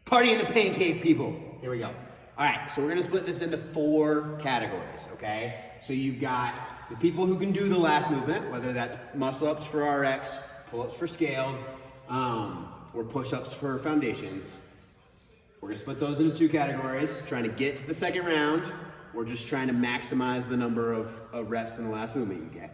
Party in the pain cave, people. Here we go. All right, so we're gonna split this into 4 categories, okay? So you've got the people who can do the last movement, whether that's muscle-ups for RX, pull-ups for scaled, or push-ups for foundations. We're gonna split those into 2 categories, trying to get to the second round. We're just trying to maximize the number of reps in the last movement you get.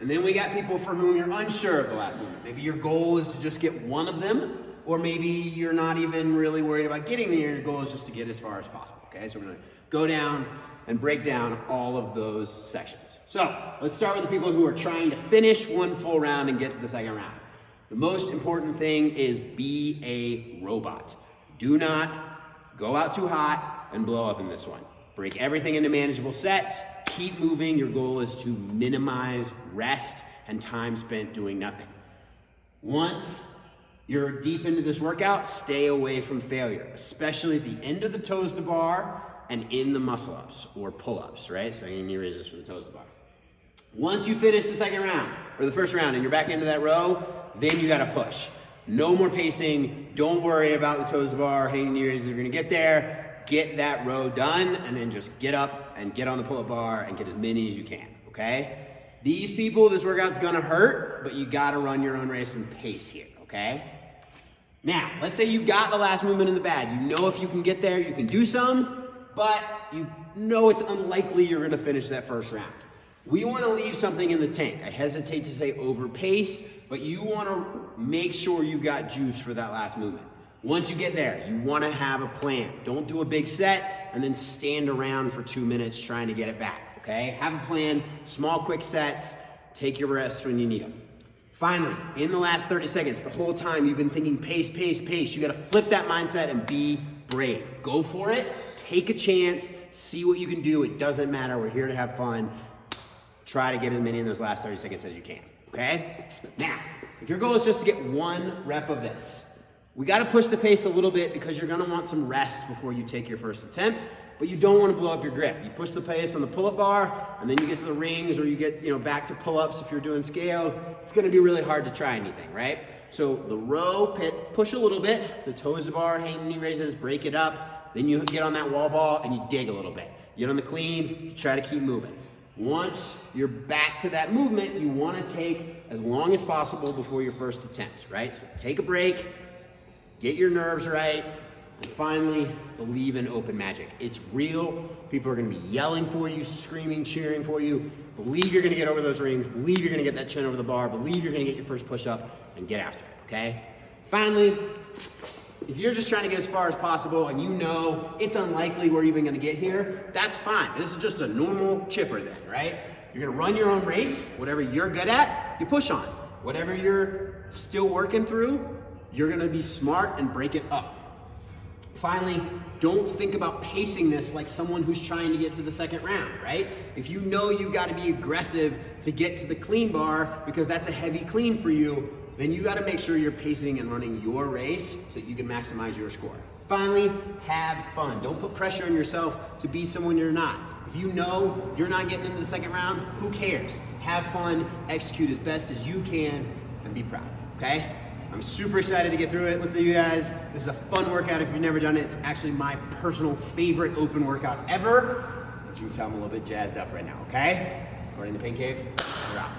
And then we got people for whom you're unsure of the last movement. Maybe your goal is to just get one of them, or maybe you're not even really worried about getting there. Your goal is just to get as far as possible, okay? So we're gonna go down and break down all of those sections. So let's start with the people who are trying to finish one full round and get to the second round. The most important thing is be a robot. Do not go out too hot and blow up in this one. Break everything into manageable sets. Keep moving. Your goal is to minimize rest and time spent doing nothing. Once you're deep into this workout, stay away from failure, especially at the end of the toes to bar and in the muscle ups or pull ups, right? So your knee raises for the toes to bar. Once you finish the second round or the first round and you're back into that row, then you gotta push. No more pacing. Don't worry about the toes to bar, hanging knee raises. You're gonna get there. Get that row done, and then just get up and get on the pull-up bar and get as many as you can, okay? These people, this workout's gonna hurt, but you gotta run your own race and pace here, okay? Now, let's say you got the last movement in the bag. You know if you can get there, you can do some, but you know it's unlikely you're gonna finish that first round. We wanna leave something in the tank. I hesitate to say over pace, but you wanna make sure you've got juice for that last movement. Once you get there, you wanna have a plan. Don't do a big set and then stand around for 2 minutes trying to get it back, okay? Have a plan, small, quick sets, take your rests when you need them. Finally, in the last 30 seconds, the whole time you've been thinking pace, pace, pace, you gotta flip that mindset and be brave. Go for it, take a chance, see what you can do. It doesn't matter, we're here to have fun. Try to get as many in those last 30 seconds as you can, okay? Now, if your goal is just to get 1 rep of this, we gotta push the pace a little bit because you're gonna want some rest before you take your first attempt, but you don't wanna blow up your grip. You push the pace on the pull-up bar, and then you get to the rings, or you get back to pull-ups if you're doing scaled. It's gonna be really hard to try anything, right? So the row, push a little bit, the toes to bar, hanging knee raises, break it up, then you get on that wall ball and you dig a little bit. You get on the cleans, you try to keep moving. Once you're back to that movement, you wanna take as long as possible before your first attempt, right? So take a break, get your nerves right, and finally, believe in open magic. It's real. People are gonna be yelling for you, screaming, cheering for you. Believe you're gonna get over those rings. Believe you're gonna get that chin over the bar. Believe you're gonna get your first push-up and get after it, okay? Finally, if you're just trying to get as far as possible and you know it's unlikely we're even gonna get here, that's fine. This is just a normal chipper then, right? You're gonna run your own race. Whatever you're good at, you push on. Whatever you're still working through, you're gonna be smart and break it up. Finally, don't think about pacing this like someone who's trying to get to the second round, right? If you know you gotta be aggressive to get to the clean bar because that's a heavy clean for you, then you gotta make sure you're pacing and running your race so that you can maximize your score. Finally, have fun. Don't put pressure on yourself to be someone you're not. If you know you're not getting into the second round, who cares? Have fun, execute as best as you can, and be proud, okay? I'm super excited to get through it with you guys. This is a fun workout if you've never done it. It's actually my personal favorite open workout ever. As you can tell, I'm a little bit jazzed up right now, okay? Party in the pain cave, we're out.